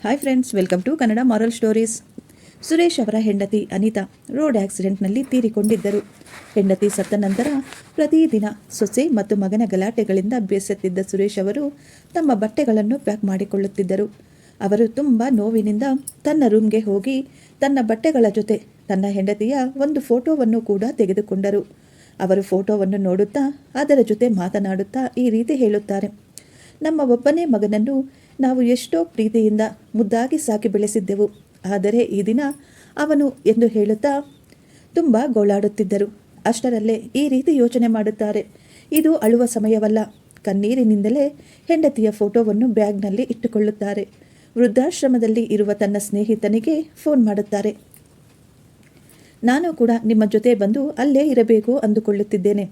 Hi friends, welcome to Kannada moral stories. Suresh ಅವರ ಹೆಂಡತಿ Anita road ಆಕ್ಸಿಡೆಂಟ್ನಲ್ಲಿ ತೀರಿಕೊಂಡಿದ್ದರು. ಹೆಂಡತಿ ಸತ್ತ ನಂತರ ಪ್ರತಿದಿನ ಸೊಸೆ ಮತ್ತು ಮಗನ ಗಲಾಟೆಗಳಿಂದ ಬೇಸತ್ತಿದ್ದ ಸುರೇಶ್ ಅವರು ತಮ್ಮ ಬಟ್ಟೆಗಳನ್ನು ಪ್ಯಾಕ್ ಮಾಡಿಕೊಳ್ಳುತ್ತಿದ್ದರು. ಅವರು ತುಂಬ ನೋವಿನಿಂದ ತನ್ನ ರೂಮ್ಗೆ ಹೋಗಿ ತನ್ನ ಬಟ್ಟೆಗಳ ಜೊತೆ ತನ್ನ ಹೆಂಡತಿಯ ಒಂದು ಫೋಟೋವನ್ನು ಕೂಡ ತೆಗೆದುಕೊಂಡರು. ಅವರು ಫೋಟೋವನ್ನು ನೋಡುತ್ತಾ ಅದರ ಜೊತೆ ಮಾತನಾಡುತ್ತಾ ಈ ರೀತಿ ಹೇಳುತ್ತಾರೆ: ನಮ್ಮ ಒಬ್ಬನೇ ಮಗನನ್ನು ನಾವು ಎಷ್ಟೋ ಪ್ರೀತಿಯಿಂದ ಮುದ್ದಾಗಿ ಸಾಕಿ ಬೆಳೆಸಿದ್ದೆವು. ಆದರೆ ಈ ದಿನ ಅವನು ಎಂದು ಹೇಳುತ್ತಾ ತುಂಬ ಗೋಳಾಡುತ್ತಿದ್ದರು. ಅಷ್ಟರಲ್ಲೇ ಈ ರೀತಿ ಯೋಚನೆ ಮಾಡುತ್ತಾರೆ. ಇದು ಅಳುವ ಸಮಯವಲ್ಲ. ಕಣ್ಣೀರಿನಿಂದಲೇ ಹೆಂಡತಿಯ ಫೋಟೋವನ್ನು ಬ್ಯಾಗ್ನಲ್ಲಿ ಇಟ್ಟುಕೊಳ್ಳುತ್ತಾರೆ. ವೃದ್ಧಾಶ್ರಮದಲ್ಲಿ ಇರುವ ತನ್ನ ಸ್ನೇಹಿತನಿಗೆ ಫೋನ್ ಮಾಡುತ್ತಾರೆ. ನಾನು ಕೂಡ ನಿಮ್ಮ ಜೊತೆ ಬಂದು ಅಲ್ಲೇ ಇರಬೇಕು ಅಂದುಕೊಳ್ಳುತ್ತಿದ್ದೇನೆ.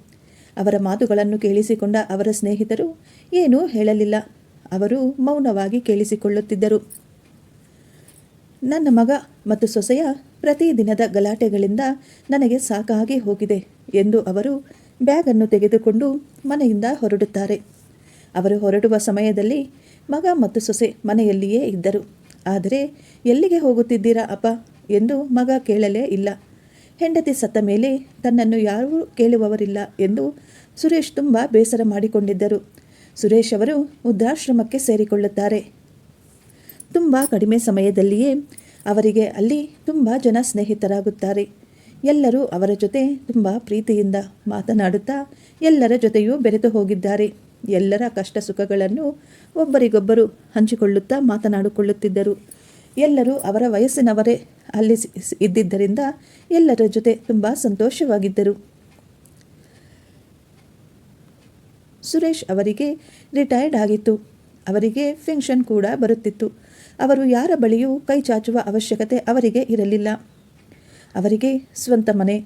ಅವರ ಮಾತುಗಳನ್ನು ಕೇಳಿಸಿಕೊಂಡ ಅವರ ಸ್ನೇಹಿತರು ಏನೂ ಹೇಳಲಿಲ್ಲ. ಅವರು ಮೌನವಾಗಿ ಕೇಳಿಸಿಕೊಳ್ಳುತ್ತಿದ್ದರು. ನನ್ನ ಮಗ ಮತ್ತು ಸೊಸೆಯ ಪ್ರತಿದಿನದ ಗಲಾಟೆಗಳಿಂದ ನನಗೆ ಸಾಕಾಗಿ ಹೋಗಿದೆ ಎಂದು ಅವರು ಬ್ಯಾಗನ್ನು ತೆಗೆದುಕೊಂಡು ಮನೆಯಿಂದ ಹೊರಡುತ್ತಾರೆ. ಅವರು ಹೊರಡುವ ಸಮಯದಲ್ಲಿ ಮಗ ಮತ್ತು ಸೊಸೆ ಮನೆಯಲ್ಲಿಯೇ ಇದ್ದರು. ಆದರೆ ಎಲ್ಲಿಗೆ ಹೋಗುತ್ತಿದ್ದೀರಾ ಅಪ್ಪ ಎಂದು ಮಗ ಕೇಳಲೇ ಇಲ್ಲ. ಹೆಂಡತಿ ಸತ್ತ ಮೇಲೆ ತನ್ನನ್ನು ಯಾರೂ ಕೇಳುವವರಿಲ್ಲ ಎಂದು ಸುರೇಶ್ ತುಂಬ ಬೇಸರ ಮಾಡಿಕೊಂಡಿದ್ದರು. ಸುರೇಶ್ ಅವರು ವೃದ್ಧಾಶ್ರಮಕ್ಕೆ ಸೇರಿಕೊಳ್ಳುತ್ತಾರೆ. ತುಂಬ ಕಡಿಮೆ ಸಮಯದಲ್ಲಿಯೇ ಅವರಿಗೆ ಅಲ್ಲಿ ತುಂಬ ಜನ ಸ್ನೇಹಿತರಾಗುತ್ತಾರೆ. ಎಲ್ಲರೂ ಅವರ ಜೊತೆ ತುಂಬ ಪ್ರೀತಿಯಿಂದ ಮಾತನಾಡುತ್ತಾ ಎಲ್ಲರ ಜೊತೆಯೂ ಬೆರೆತು ಹೋಗಿದ್ದಾರೆ. ಎಲ್ಲರ ಕಷ್ಟ ಸುಖಗಳನ್ನು ಒಬ್ಬರಿಗೊಬ್ಬರು ಹಂಚಿಕೊಳ್ಳುತ್ತಾ ಮಾತನಾಡಿಕೊಳ್ಳುತ್ತಿದ್ದರು. ಎಲ್ಲರೂ ಅವರ ವಯಸ್ಸಿನವರೇ ಅಲ್ಲಿ ಇದ್ದಿದ್ದರಿಂದ ಎಲ್ಲರ ಜೊತೆ ತುಂಬ ಸಂತೋಷವಾಗಿದ್ದರು. ಸುರೇಶ್ ಅವರಿಗೆ ರಿಟೈರ್ಡ್ ಆಗಿತ್ತು. ಅವರಿಗೆ ಪೆನ್ಷನ್ ಕೂಡ ಬರುತ್ತಿತ್ತು. ಅವರು ಯಾರ ಬಳಿಯೂ ಕೈ ಚಾಚುವ ಅವಶ್ಯಕತೆ ಅವರಿಗೆ ಇರಲಿಲ್ಲ. ಅವರಿಗೆ ಸ್ವಂತ ಮನೆ,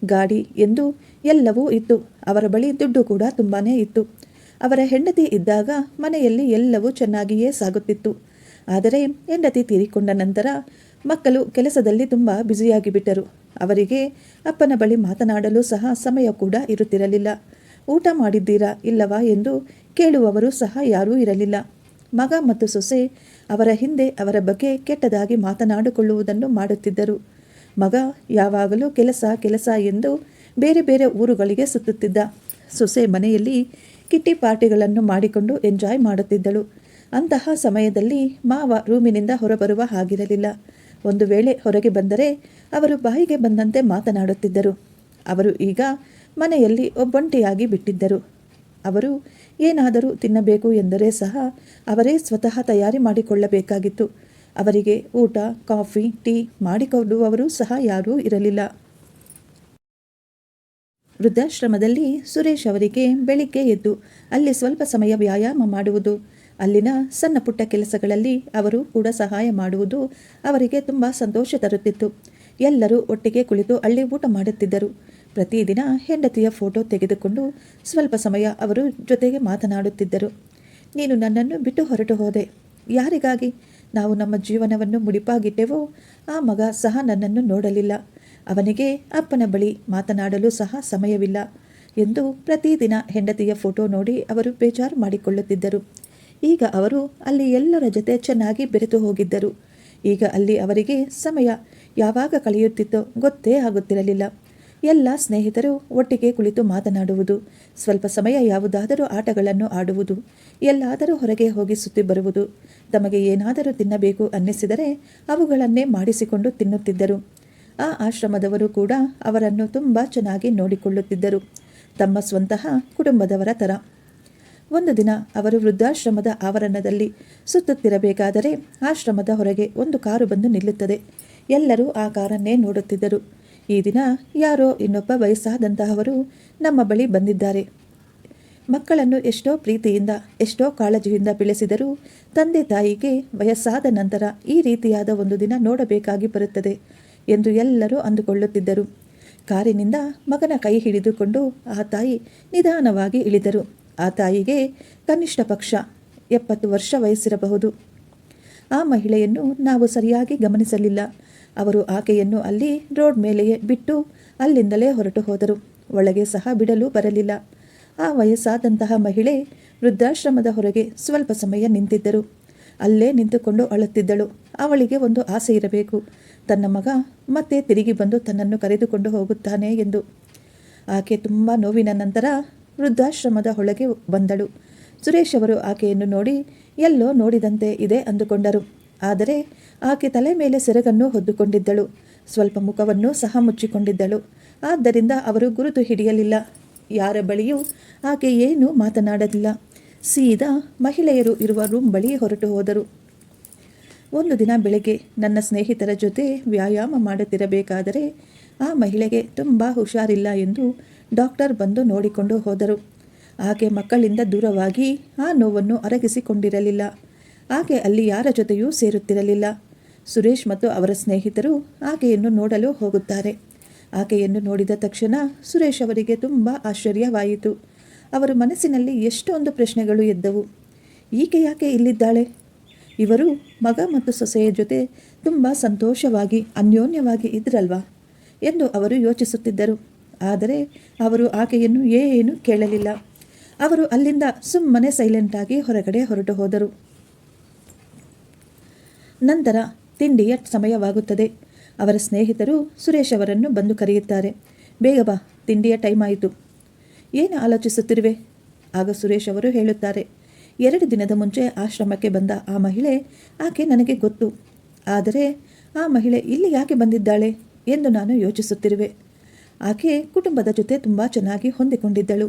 ಗಾಡಿ ಎಂದು ಎಲ್ಲವೂ ಇತ್ತು. ಅವರ ಬಳಿ ದುಡ್ಡು ಕೂಡ ತುಂಬಾ ಇತ್ತು. ಅವರ ಹೆಂಡತಿ ಇದ್ದಾಗ ಮನೆಯಲ್ಲಿ ಎಲ್ಲವೂ ಚೆನ್ನಾಗಿಯೇ ಸಾಗುತ್ತಿತ್ತು. ಆದರೆ ಹೆಂಡತಿ ತೀರಿಕೊಂಡ ನಂತರ ಮಕ್ಕಳು ಕೆಲಸದಲ್ಲಿ ತುಂಬ ಬ್ಯುಸಿಯಾಗಿ ಬಿಟ್ಟರು. ಅವರಿಗೆ ಅಪ್ಪನ ಬಳಿ ಮಾತನಾಡಲು ಸಹ ಸಮಯ ಕೂಡ ಇರುತ್ತಿರಲಿಲ್ಲ. ಊಟ ಮಾಡಿದ್ದೀರಾ ಇಲ್ಲವಾ ಎಂದು ಕೇಳುವವರು ಸಹ ಯಾರೂ ಇರಲಿಲ್ಲ. ಮಗ ಮತ್ತು ಸೊಸೆ ಅವರ ಹಿಂದೆ ಅವರ ಬಗ್ಗೆ ಕೆಟ್ಟದಾಗಿ ಮಾತನಾಡಿಕೊಳ್ಳುವುದನ್ನು ಮಾಡುತ್ತಿದ್ದರು. ಮಗ ಯಾವಾಗಲೂ ಕೆಲಸ ಕೆಲಸ ಎಂದು ಬೇರೆ ಬೇರೆ ಊರುಗಳಿಗೆ ಸುತ್ತುತ್ತಿದ್ದ. ಸೊಸೆ ಮನೆಯಲ್ಲಿ ಕಿಟ್ಟಿ ಪಾರ್ಟಿಗಳನ್ನು ಮಾಡಿಕೊಂಡು ಎಂಜಾಯ್ ಮಾಡುತ್ತಿದ್ದಳು. ಅಂತಹ ಸಮಯದಲ್ಲಿ ಮಾವ ರೂಮಿನಿಂದ ಹೊರಬರುವ ಹಾಗಿರಲಿಲ್ಲ. ಒಂದು ವೇಳೆ ಹೊರಗೆ ಬಂದರೆ ಅವರು ಬಾಯಿಗೆ ಬಂದಂತೆ ಮಾತನಾಡುತ್ತಿದ್ದರು. ಅವರು ಈಗ ಮನೆಯಲ್ಲಿ ಒಬ್ಬಂಟಿಯಾಗಿ ಬಿಟ್ಟಿದ್ದರು. ಅವರು ಏನಾದರೂ ತಿನ್ನಬೇಕು ಎಂದರೆ ಸಹ ಅವರೇ ಸ್ವತಃ ತಯಾರಿ ಮಾಡಿಕೊಳ್ಳಬೇಕಾಗಿತ್ತು. ಅವರಿಗೆ ಊಟ, ಕಾಫಿ, ಟೀ ಮಾಡಿಕೊಡುವವರು ಸಹ ಯಾರೂ ಇರಲಿಲ್ಲ. ವೃದ್ಧಾಶ್ರಮದಲ್ಲಿ ಸುರೇಶ್ ಅವರಿಗೆ ಬೆಳಿಗ್ಗೆ ಎದ್ದು ಅಲ್ಲಿ ಸ್ವಲ್ಪ ಸಮಯ ವ್ಯಾಯಾಮ ಮಾಡುವುದು, ಅಲ್ಲಿನ ಸಣ್ಣ ಪುಟ್ಟ ಕೆಲಸಗಳಲ್ಲಿ ಅವರು ಕೂಡ ಸಹಾಯ ಮಾಡುವುದು ಅವರಿಗೆ ತುಂಬ ಸಂತೋಷ ತರುತ್ತಿತ್ತು. ಎಲ್ಲರೂ ಒಟ್ಟಿಗೆ ಕುಳಿತು ಅಲ್ಲಿ ಊಟ ಮಾಡುತ್ತಿದ್ದರು. ಪ್ರತಿದಿನ ಹೆಂಡತಿಯ ಫೋಟೋ ತೆಗೆದುಕೊಂಡು ಸ್ವಲ್ಪ ಸಮಯ ಅವರು ಜೊತೆಗೆ ಮಾತನಾಡುತ್ತಿದ್ದರು. ನೀನು ನನ್ನನ್ನು ಬಿಟ್ಟು ಹೊರಟು ಹೋದೆ. ಯಾರಿಗಾಗಿ ನಾವು ನಮ್ಮ ಜೀವನವನ್ನು ಮುಡಿಪಾಗಿಟ್ಟೆವೋ ಆ ಮಗ ಸಹ ನನ್ನನ್ನು ನೋಡಲಿಲ್ಲ. ಅವನಿಗೆ ಅಪ್ಪನ ಬಳಿ ಮಾತನಾಡಲು ಸಹ ಸಮಯವಿಲ್ಲ ಎಂದು ಪ್ರತಿದಿನ ಹೆಂಡತಿಯ ಫೋಟೋ ನೋಡಿ ಅವರು ಬೇಜಾರು ಮಾಡಿಕೊಳ್ಳುತ್ತಿದ್ದರು. ಈಗ ಅವರು ಅಲ್ಲಿ ಎಲ್ಲರ ಜೊತೆ ಚೆನ್ನಾಗಿ ಬೆರೆತು ಹೋಗಿದ್ದರು. ಈಗ ಅಲ್ಲಿ ಅವರಿಗೆ ಸಮಯ ಯಾವಾಗ ಕಳೆಯುತ್ತಿತ್ತೋ ಗೊತ್ತೇ ಆಗುತ್ತಿರಲಿಲ್ಲ. ಎಲ್ಲ ಸ್ನೇಹಿತರು ಒಟ್ಟಿಗೆ ಕುಳಿತು ಮಾತನಾಡುವುದು, ಸ್ವಲ್ಪ ಸಮಯ ಯಾವುದಾದರೂ ಆಟಗಳನ್ನು ಆಡುವುದು, ಎಲ್ಲಾದರೂ ಹೊರಗೆ ಹೋಗಿ ಸುತ್ತಿ ಬರುವುದು, ತಮಗೆ ಏನಾದರೂ ತಿನ್ನಬೇಕು ಅನ್ನಿಸಿದರೆ ಅವುಗಳನ್ನೇ ಮಾಡಿಸಿಕೊಂಡು ತಿನ್ನುತ್ತಿದ್ದರು. ಆ ಆಶ್ರಮದವರು ಕೂಡ ಅವರನ್ನು ತುಂಬ ಚೆನ್ನಾಗಿ ನೋಡಿಕೊಳ್ಳುತ್ತಿದ್ದರು, ತಮ್ಮ ಸ್ವಂತಹ ಕುಟುಂಬದವರ ಥರ. ಒಂದು ದಿನ ಅವರು ವೃದ್ಧಾಶ್ರಮದ ಆವರಣದಲ್ಲಿ ಸುತ್ತುತ್ತಿರಬೇಕಾದರೆ ಆಶ್ರಮದ ಹೊರಗೆ ಒಂದು ಕಾರು ಬಂದು ನಿಲ್ಲುತ್ತದೆ. ಎಲ್ಲರೂ ಆ ಕಾರನ್ನೇ ನೋಡುತ್ತಿದ್ದರು. ಈ ದಿನ ಯಾರೋ ಇನ್ನೊಬ್ಬ ವಯಸ್ಸಾದಂತಹವರು ನಮ್ಮ ಬಳಿ ಬಂದಿದ್ದಾರೆ. ಮಕ್ಕಳನ್ನು ಎಷ್ಟೋ ಪ್ರೀತಿಯಿಂದ ಎಷ್ಟೋ ಕಾಳಜಿಯಿಂದ ಬೆಳೆಸಿದರೂ ತಂದೆ ತಾಯಿಗೆ ವಯಸ್ಸಾದ ನಂತರ ಈ ರೀತಿಯಾದ ಒಂದು ದಿನ ನೋಡಬೇಕಾಗಿ ಬರುತ್ತದೆ ಎಂದು ಎಲ್ಲರೂ ಅಂದುಕೊಳ್ಳುತ್ತಿದ್ದರು. ಕಾರಿನಿಂದ ಮಗನ ಕೈ ಹಿಡಿದುಕೊಂಡು ಆ ತಾಯಿ ನಿಧಾನವಾಗಿ ಇಳಿದರು. ಆ ತಾಯಿಗೆ ಕನಿಷ್ಠ ಪಕ್ಷ 70 ವರ್ಷ ವಯಸ್ಸಿರಬಹುದು. ಆ ಮಹಿಳೆಯನ್ನು ನಾವು ಸರಿಯಾಗಿ ಗಮನಿಸಲಿಲ್ಲ. ಅವರು ಆಕೆಯನ್ನು ಅಲ್ಲಿ ರೋಡ್ ಮೇಲೆಯೇ ಬಿಟ್ಟು ಅಲ್ಲಿಂದಲೇ ಹೊರಟು ಹೋದರು. ಒಳಗೆ ಸಹ ಬಿಡಲು ಬರಲಿಲ್ಲ. ಆ ವಯಸ್ಸಾದಂತಹ ಮಹಿಳೆ ವೃದ್ಧಾಶ್ರಮದ ಹೊರಗೆ ಸ್ವಲ್ಪ ಸಮಯ ನಿಂತಿದ್ದರು. ಅಲ್ಲೇ ನಿಂತುಕೊಂಡು ಅಳುತ್ತಿದ್ದಳು. ಅವಳಿಗೆ ಒಂದು ಆಸೆ ಇರಬೇಕು, ತನ್ನ ಮಗ ಮತ್ತೆ ತಿರುಗಿ ಬಂದು ತನ್ನನ್ನು ಕರೆದುಕೊಂಡು ಹೋಗುತ್ತಾನೆ ಎಂದು. ಆಕೆ ತುಂಬ ನೋವಿನ ನಂತರ ವೃದ್ಧಾಶ್ರಮದ ಒಳಗೆ ಬಂದಳು. ಸುರೇಶ್ ಅವರು ಆಕೆಯನ್ನು ನೋಡಿ ಎಲ್ಲೋ ನೋಡಿದಂತೆ ಇದೆ ಅಂದುಕೊಂಡರು. ಆದರೆ ಆಕೆ ತಲೆ ಮೇಲೆ ಸೆರಗನ್ನು ಹೊದ್ದುಕೊಂಡಿದ್ದಳು. ಸ್ವಲ್ಪ ಮುಖವನ್ನು ಸಹ ಮುಚ್ಚಿಕೊಂಡಿದ್ದಳು. ಆದ್ದರಿಂದ ಅವರು ಗುರುತು ಹಿಡಿಯಲಿಲ್ಲ. ಯಾರ ಬಳಿಯೂ ಆಕೆ ಏನೂ ಮಾತನಾಡಲಿಲ್ಲ. ಸೀದಾ ಮಹಿಳೆಯರು ಇರುವ ರೂಮ್ ಬಳಿ ಹೊರಟು ಹೋದರು. ಒಂದು ದಿನ ಬೆಳಗ್ಗೆ ನನ್ನ ಸ್ನೇಹಿತರ ಜೊತೆ ವ್ಯಾಯಾಮ ಮಾಡುತ್ತಿರಬೇಕಾದರೆ ಆ ಮಹಿಳೆಗೆ ತುಂಬ ಹುಷಾರಿಲ್ಲ ಎಂದು ಡಾಕ್ಟರ್ ಬಂದು ನೋಡಿಕೊಂಡು ಹೋದರು. ಆಕೆ ಮಕ್ಕಳಿಂದ ದೂರವಾಗಿ ಆ ನೋವನ್ನು ಅರಗಿಸಿಕೊಂಡಿರಲಿಲ್ಲ. ಆಕೆ ಅಲ್ಲಿ ಯಾರ ಜೊತೆಯೂ ಸೇರುತ್ತಿರಲಿಲ್ಲ. ಸುರೇಶ್ ಮತ್ತು ಅವರ ಸ್ನೇಹಿತರು ಆಕೆಯನ್ನು ನೋಡಲು ಹೋಗುತ್ತಾರೆ. ಆಕೆಯನ್ನು ನೋಡಿದ ತಕ್ಷಣ ಸುರೇಶ್ ಅವರಿಗೆ ತುಂಬ ಆಶ್ಚರ್ಯವಾಯಿತು. ಅವರ ಮನಸ್ಸಿನಲ್ಲಿ ಎಷ್ಟೊಂದು ಪ್ರಶ್ನೆಗಳು ಎದ್ದವು. ಈಕೆ ಯಾಕೆ ಇಲ್ಲಿದ್ದಾಳೆ? ಇವರು ಮಗ ಮತ್ತು ಸೊಸೆಯ ಜೊತೆ ತುಂಬ ಸಂತೋಷವಾಗಿ ಅನ್ಯೋನ್ಯವಾಗಿ ಇದ್ರಲ್ವಾ ಎಂದು ಅವರು ಯೋಚಿಸುತ್ತಿದ್ದರು. ಆದರೆ ಅವರು ಆಕೆಯನ್ನು ಏನೂ ಕೇಳಲಿಲ್ಲ. ಅವರು ಅಲ್ಲಿಂದ ಸುಮ್ಮನೆ ಸೈಲೆಂಟಾಗಿ ಹೊರಗಡೆ ಹೊರಟು ಹೋದರು. ನಂತರ ತಿಂಡಿಯ ಸಮಯವಾಗುತ್ತದೆ. ಅವರ ಸ್ನೇಹಿತರು ಸುರೇಶ್ ಅವರನ್ನು ಬಂದು ಕರೆಯುತ್ತಾರೆ. ಬೇಗ ಬಾ, ತಿಂಡಿಯ ಟೈಮ್ ಆಯಿತು. ಏನು ಆಲೋಚಿಸುತ್ತಿರುವೆ? ಆಗ ಸುರೇಶ್ ಅವರು ಹೇಳುತ್ತಾರೆ, 2 ದಿನದ ಮುಂಚೆ ಆಶ್ರಮಕ್ಕೆ ಬಂದ ಆ ಮಹಿಳೆ, ಆಕೆ ನನಗೆ ಗೊತ್ತು. ಆದರೆ ಆ ಮಹಿಳೆ ಇಲ್ಲಿ ಯಾಕೆ ಬಂದಿದ್ದಾಳೆ ಎಂದು ನಾನು ಯೋಚಿಸುತ್ತಿರುವೆ. ಆಕೆ ಕುಟುಂಬದ ಜೊತೆ ತುಂಬ ಚೆನ್ನಾಗಿ ಹೊಂದಿಕೊಂಡಿದ್ದಳು.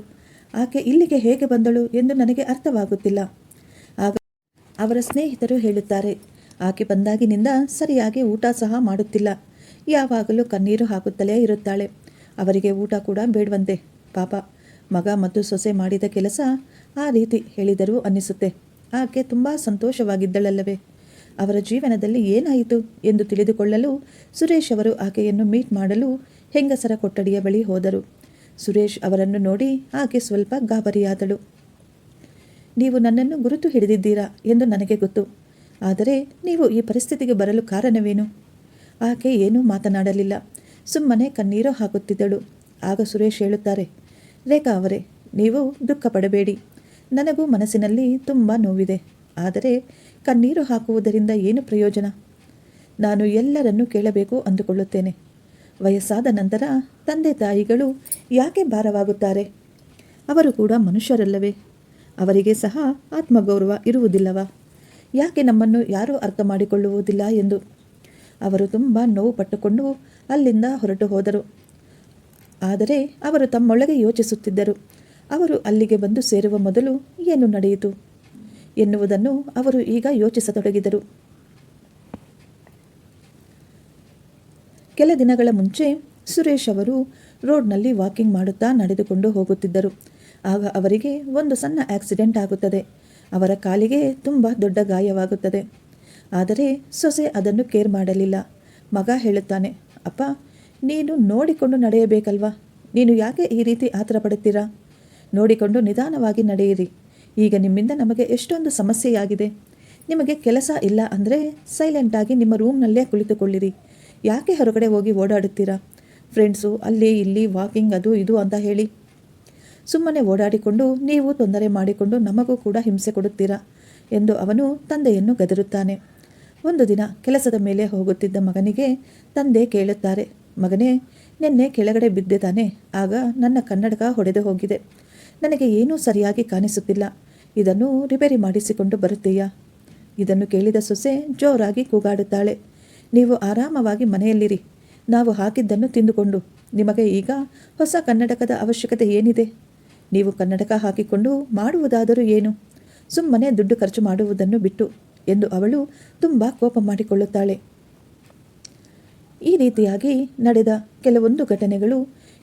ಆಕೆ ಇಲ್ಲಿಗೆ ಹೇಗೆ ಬಂದಳು ಎಂದು ನನಗೆ ಅರ್ಥವಾಗುತ್ತಿಲ್ಲ. ಆಗ ಅವರ ಸ್ನೇಹಿತರು ಹೇಳುತ್ತಾರೆ, ಆಕೆ ಬಂದಾಗಿನಿಂದ ಸರಿಯಾಗಿ ಊಟ ಸಹ ಮಾಡುತ್ತಿಲ್ಲ. ಯಾವಾಗಲೂ ಕಣ್ಣೀರು ಹಾಕುತ್ತಲೇ ಇರುತ್ತಾಳೆ. ಅವರಿಗೆ ಊಟ ಕೂಡ ಬೇಡವಂತೆ. ಪಾಪ, ಮಗ ಮತ್ತು ಸೊಸೆ ಮಾಡಿದ ಕೆಲಸ ಆ ರೀತಿ ಹೇಳಿದರೂ ಅನ್ನಿಸುತ್ತೆ. ಆಕೆ ತುಂಬ ಸಂತೋಷವಾಗಿದ್ದಳಲ್ಲವೇ? ಅವರ ಜೀವನದಲ್ಲಿ ಏನಾಯಿತು ಎಂದು ತಿಳಿದುಕೊಳ್ಳಲು ಸುರೇಶ್ ಅವರು ಆಕೆಯನ್ನು ಮೀಟ್ ಮಾಡಲು ಹೆಂಗಸರ ಕೊಠಡಿಯ ಬಳಿ ಹೋದರು. ಸುರೇಶ್ ಅವರನ್ನು ನೋಡಿ ಆಕೆ ಸ್ವಲ್ಪ ಗಾಬರಿಯಾದಳು. ನೀವು ನನ್ನನ್ನು ಗುರುತು ಹಿಡಿದಿದ್ದೀರಾ ಎಂದು ನನಗೆ ಗೊತ್ತು. ಆದರೆ ನೀವು ಈ ಪರಿಸ್ಥಿತಿಗೆ ಬರಲು ಕಾರಣವೇನು? ಆಕೆ ಏನೂ ಮಾತನಾಡಲಿಲ್ಲ. ಸುಮ್ಮನೆ ಕಣ್ಣೀರು ಹಾಕುತ್ತಿದ್ದಳು. ಆಗ ಸುರೇಶ್ ಹೇಳುತ್ತಾರೆ, ರೇಖಾ ಅವರೇ, ನೀವು ದುಃಖ ಪಡಬೇಡಿ. ನನಗೂ ಮನಸ್ಸಿನಲ್ಲಿ ತುಂಬ ನೋವಿದೆ. ಆದರೆ ಕಣ್ಣೀರು ಹಾಕುವುದರಿಂದ ಏನು ಪ್ರಯೋಜನ? ನಾನು ಎಲ್ಲರನ್ನೂ ಕೇಳಬೇಕು ಅಂದುಕೊಳ್ಳುತ್ತೇನೆ. ವಯಸ್ಸಾದ ನಂತರ ತಂದೆ ತಾಯಿಗಳು ಯಾಕೆ ಭಾರವಾಗುತ್ತಾರೆ? ಅವರು ಕೂಡ ಮನುಷ್ಯರಲ್ಲವೇ? ಅವರಿಗೆ ಸಹ ಆತ್ಮಗೌರವ ಇರುವುದಿಲ್ಲವಾ? ಯಾಕೆ ನಮ್ಮನ್ನು ಯಾರೂ ಅರ್ಥ ಮಾಡಿಕೊಳ್ಳುವುದಿಲ್ಲ ಎಂದು ಅವರು ತುಂಬ ನೋವು ಪಟ್ಟುಕೊಂಡು ಅಲ್ಲಿಂದ ಹೊರಟು ಹೋದರು. ಆದರೆ ಅವರು ತಮ್ಮೊಳಗೆ ಯೋಚಿಸುತ್ತಿದ್ದರು. ಅವರು ಅಲ್ಲಿಗೆ ಬಂದು ಸೇರುವ ಮೊದಲು ಏನು ನಡೆಯಿತು ಎನ್ನುವುದನ್ನು ಅವರು ಈಗ ಯೋಚಿಸತೊಡಗಿದರು. ಕೆಲ ದಿನಗಳ ಮುಂಚೆ ಸುರೇಶ್ ಅವರು ರೋಡ್ನಲ್ಲಿ ವಾಕಿಂಗ್ ಮಾಡುತ್ತಾ ನಡೆದುಕೊಂಡು ಹೋಗುತ್ತಿದ್ದರು. ಆಗ ಅವರಿಗೆ ಒಂದು ಸಣ್ಣ ಆಕ್ಸಿಡೆಂಟ್ ಆಗುತ್ತದೆ. ಅವರ ಕಾಲಿಗೆ ತುಂಬ ದೊಡ್ಡ ಗಾಯವಾಗುತ್ತದೆ. ಆದರೆ ಸೊಸೆ ಅದನ್ನು ಕೇರ್ ಮಾಡಲಿಲ್ಲ. ಮಗ ಹೇಳುತ್ತಾನೆ, ಅಪ್ಪ, ನೀನು ನೋಡಿಕೊಂಡು ನಡೆಯಬೇಕಲ್ವಾ? ನೀನು ಯಾಕೆ ಈ ರೀತಿ ಆತರ ಪಡುತ್ತೀರಾ? ನೋಡಿಕೊಂಡು ನಿಧಾನವಾಗಿ ನಡೆಯಿರಿ. ಈಗ ನಿಮ್ಮಿಂದ ನಮಗೆ ಎಷ್ಟೊಂದು ಸಮಸ್ಯೆಯಾಗಿದೆ. ನಿಮಗೆ ಕೆಲಸ ಇಲ್ಲ ಅಂದರೆ ಸೈಲೆಂಟಾಗಿ ನಿಮ್ಮ ರೂಮ್ನಲ್ಲೇ ಕುಳಿತುಕೊಳ್ಳಿರಿ. ಯಾಕೆ ಹೊರಗಡೆ ಹೋಗಿ ಓಡಾಡುತ್ತೀರಾ? ಫ್ರೆಂಡ್ಸು ಅಲ್ಲಿ ಇಲ್ಲಿ ವಾಕಿಂಗ್ ಅದು ಇದು ಅಂತ ಹೇಳಿ ಸುಮ್ಮನೆ ಓಡಾಡಿಕೊಂಡು ನೀವು ತೊಂದರೆ ಮಾಡಿಕೊಂಡು ನಮಗೂ ಕೂಡ ಹಿಂಸೆ ಕೊಡುತ್ತೀರಾ ಎಂದು ಅವನು ತಂದೆಯನ್ನು ಗದರುತ್ತಾನೆ. ಒಂದು ದಿನ ಕೆಲಸದ ಮೇಲೆ ಹೋಗುತ್ತಿದ್ದ ಮಗನಿಗೆ ತಂದೆ ಕೇಳುತ್ತಾರೆ, ಮಗನೇ, ನಿನ್ನೆ ಕೆಳಗಡೆ ಬಿದ್ದೆ ತಾನೆ? ಆಗ ನನ್ನ ಕನ್ನಡಕ ಹೊಡೆದು ಹೋಗಿದೆ. ನನಗೆ ಏನೂ ಸರಿಯಾಗಿ ಕಾಣಿಸುತ್ತಿಲ್ಲ. ಇದನ್ನು ರಿಪೇರಿ ಮಾಡಿಸಿಕೊಂಡು ಬರುತ್ತೀಯಾ? ಇದನ್ನು ಕೇಳಿದ ಸೊಸೆ ಜೋರಾಗಿ ಕೂಗಾಡುತ್ತಾಳೆ, ನೀವು ಆರಾಮವಾಗಿ ಮನೆಯಲ್ಲಿರಿ. ನಾವು ಹಾಕಿದ್ದನ್ನು ತಿಂದುಕೊಂಡು ನಿಮಗೆ ಈಗ ಹೊಸ ಕನ್ನಡಕದ ಅವಶ್ಯಕತೆ ಏನಿದೆ? ನೀವು ಕನ್ನಡಕ ಹಾಕಿಕೊಂಡು ಮಾಡುವುದಾದರೂ ಏನು? ಸುಮ್ಮನೆ ದುಡ್ಡು ಖರ್ಚು ಮಾಡುವುದನ್ನು ಬಿಟ್ಟು ಎಂದು ಅವಳು ತುಂಬ ಕೋಪ ಮಾಡಿಕೊಳ್ಳುತ್ತಾಳೆ. ಈ ರೀತಿಯಾಗಿ ನಡೆದ ಕೆಲವೊಂದು ಘಟನೆಗಳು.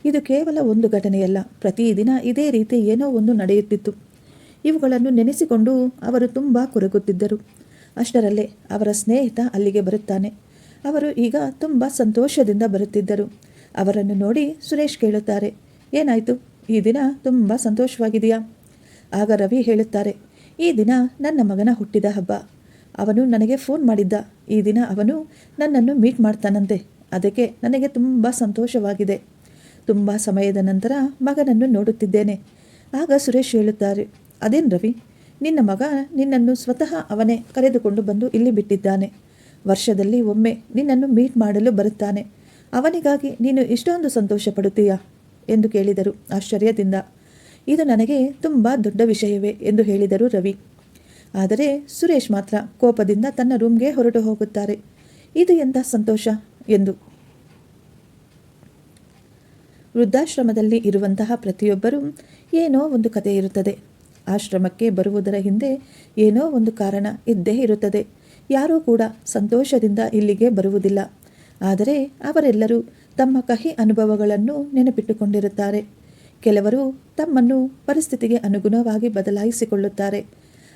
ಇದು ಕೇವಲ ಒಂದು ಘಟನೆಯಲ್ಲ, ಪ್ರತಿದಿನ ಇದೇ ರೀತಿ ಏನೋ ಒಂದು ನಡೆಯುತ್ತಿತ್ತು. ಇವುಗಳನ್ನು ನೆನೆಸಿಕೊಂಡು ಅವರು ತುಂಬ ಕೊರಗುತ್ತಿದ್ದರು. ಅಷ್ಟರಲ್ಲೇ ಅವರ ಸ್ನೇಹಿತ ಅಲ್ಲಿಗೆ ಬರುತ್ತಾನೆ. ಅವರು ಈಗ ತುಂಬ ಸಂತೋಷದಿಂದ ಬರುತ್ತಿದ್ದರು. ಅವರನ್ನು ನೋಡಿ ಸುರೇಶ್ ಕೇಳುತ್ತಾರೆ, ಏನಾಯಿತು? ಈ ದಿನ ತುಂಬ ಸಂತೋಷವಾಗಿದೆಯಾ? ಆಗ ರವಿ ಹೇಳುತ್ತಾರೆ, ಈ ದಿನ ನನ್ನ ಮಗನ ಹುಟ್ಟಿದ ಹಬ್ಬ. ಅವನು ನನಗೆ ಫೋನ್ ಮಾಡಿದ್ದ. ಈ ದಿನ ಅವನು ನನ್ನನ್ನು ಮೀಟ್ ಮಾಡ್ತಾನಂತೆ. ಅದಕ್ಕೆ ನನಗೆ ತುಂಬ ಸಂತೋಷವಾಗಿದೆ. ತುಂಬ ಸಮಯದ ನಂತರ ಮಗನನ್ನು ನೋಡುತ್ತಿದ್ದೇನೆ. ಆಗ ಸುರೇಶ್ ಹೇಳುತ್ತಾರೆ, ಅದೇನು ರವಿ, ನಿನ್ನ ಮಗ ನಿನ್ನನ್ನು ಸ್ವತಃ ಅವನೇ ಕರೆದುಕೊಂಡು ಬಂದು ಇಲ್ಲಿ ಬಿಟ್ಟಿದ್ದಾನೆ. ವರ್ಷದಲ್ಲಿ ಒಮ್ಮೆ ನಿನ್ನನ್ನು ಮೀಟ್ ಮಾಡಲು ಬರುತ್ತಾನೆ. ಅವನಿಗಾಗಿ ನೀನು ಇಷ್ಟೊಂದು ಸಂತೋಷ ಪಡುತ್ತೀಯಾ ಎಂದು ಕೇಳಿದರು ಆಶ್ಚರ್ಯದಿಂದ. ಇದು ನನಗೆ ತುಂಬ ದೊಡ್ಡ ವಿಷಯವೇ ಎಂದು ಹೇಳಿದರು ರವಿ. ಆದರೆ ಸುರೇಶ್ ಮಾತ್ರ ಕೋಪದಿಂದ ತನ್ನ ರೂಮ್ಗೆ ಹೊರಟು ಹೋಗುತ್ತಾರೆ. ಇದು ಎಂಥ ಸಂತೋಷ ಎಂದು. ವೃದ್ಧಾಶ್ರಮದಲ್ಲಿ ಇರುವಂತಹ ಪ್ರತಿಯೊಬ್ಬರೂ ಏನೋ ಒಂದು ಕತೆ ಇರುತ್ತದೆ. ಆಶ್ರಮಕ್ಕೆ ಬರುವುದರ ಹಿಂದೆ ಏನೋ ಒಂದು ಕಾರಣ ಇದ್ದೇ ಇರುತ್ತದೆ. ಯಾರೂ ಕೂಡ ಸಂತೋಷದಿಂದ ಇಲ್ಲಿಗೆ ಬರುವುದಿಲ್ಲ. ಆದರೆ ಅವರೆಲ್ಲರೂ ತಮ್ಮ ಕಹಿ ಅನುಭವಗಳನ್ನು ನೆನಪಿಟ್ಟುಕೊಂಡಿರುತ್ತಾರೆ. ಕೆಲವರು ತಮ್ಮನ್ನು ಪರಿಸ್ಥಿತಿಗೆ ಅನುಗುಣವಾಗಿ ಬದಲಾಯಿಸಿಕೊಳ್ಳುತ್ತಾರೆ.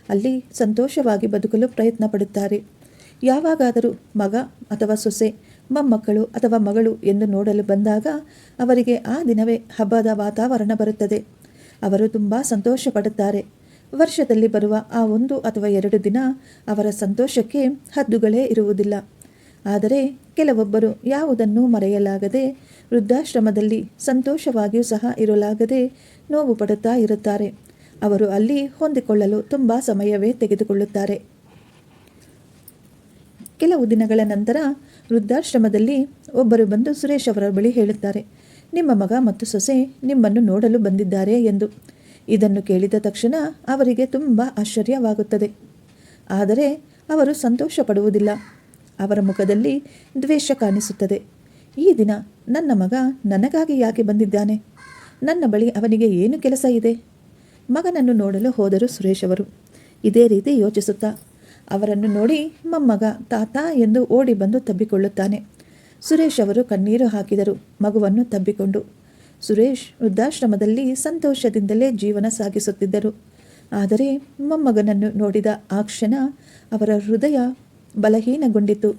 ಅಲ್ಲಿ ಸಂತೋಷವಾಗಿ ಬದುಕಲು ಪ್ರಯತ್ನ ಪಡುತ್ತಾರೆ. ಯಾವಾಗಾದರೂ ಮಗ ಅಥವಾ ಸೊಸೆ, ಮೊಮ್ಮಕ್ಕಳು ಅಥವಾ ಮಗಳು ಎಂದು ನೋಡಲು ಬಂದಾಗ ಅವರಿಗೆ ಆ ದಿನವೇ ಹಬ್ಬದ ವಾತಾವರಣ ಬರುತ್ತದೆ. ಅವರು ತುಂಬ ಸಂತೋಷ ಪಡುತ್ತಾರೆ. ವರ್ಷದಲ್ಲಿ ಬರುವ ಆ 1 ಅಥವಾ 2 ದಿನ ಅವರ ಸಂತೋಷಕ್ಕೆ ಹದ್ದುಗಳೇ ಇರುವುದಿಲ್ಲ. ಆದರೆ ಕೆಲವೊಬ್ಬರು ಯಾವುದನ್ನೂ ಮರೆಯಲಾಗದೆ, ವೃದ್ಧಾಶ್ರಮದಲ್ಲಿ ಸಂತೋಷವಾಗಿಯೂ ಸಹ ಇರಲಾಗದೆ ನೋವು ಪಡುತ್ತಾ ಇರುತ್ತಾರೆ. ಅವರು ಅಲ್ಲಿ ಹೊಂದಿಕೊಳ್ಳಲು ತುಂಬ ಸಮಯವೇ ತೆಗೆದುಕೊಳ್ಳುತ್ತಾರೆ. ಕೆಲವು ದಿನಗಳ ನಂತರ ವೃದ್ಧಾಶ್ರಮದಲ್ಲಿ ಒಬ್ಬರು ಬಂದು ಸುರೇಶ್ ಅವರ ಬಳಿ ಹೇಳುತ್ತಾರೆ, ನಿಮ್ಮ ಮಗ ಮತ್ತು ಸೊಸೆ ನಿಮ್ಮನ್ನು ನೋಡಲು ಬಂದಿದ್ದಾರೆ ಎಂದು. ಇದನ್ನು ಕೇಳಿದ ತಕ್ಷಣ ಅವರಿಗೆ ತುಂಬ ಆಶ್ಚರ್ಯವಾಗುತ್ತದೆ. ಆದರೆ ಅವರು ಸಂತೋಷ ಪಡುವುದಿಲ್ಲ. ಅವರ ಮುಖದಲ್ಲಿ ದ್ವೇಷ ಕಾಣಿಸುತ್ತದೆ. ಈ ದಿನ ನನ್ನ ಮಗ ನನಗಾಗಿ ಯಾಕೆ ಬಂದಿದ್ದಾನೆ? ನನ್ನ ಬಳಿ ಅವನಿಗೆ ಏನು ಕೆಲಸ ಇದೆ? ಮಗನನ್ನು ನೋಡಲು ಹೋದರು ಸುರೇಶ್ ಅವರು. ಇದೇ ರೀತಿ ಯೋಚಿಸುತ್ತಾ ಅವರನ್ನು ನೋಡಿ ಮೊಮ್ಮಗ ತಾತ ಎಂದು ಓಡಿ ಬಂದು ತಬ್ಬಿಕೊಳ್ಳುತ್ತಾನೆ. ಸುರೇಶ್ ಅವರು ಕಣ್ಣೀರು ಹಾಕಿದರು ಮಗುವನ್ನು ತಬ್ಬಿಕೊಂಡು. ಸುರೇಶ್ ವೃದ್ಧಾಶ್ರಮದಲ್ಲಿ ಸಂತೋಷದಿಂದಲೇ ಜೀವನ ಸಾಗಿಸುತ್ತಿದ್ದರು. ಆದರೆ ಮೊಮ್ಮಗನನ್ನು ನೋಡಿದ ಆ ಕ್ಷಣ ಅವರ ಹೃದಯ ಬಲಹೀನಗೊಂಡಿತು.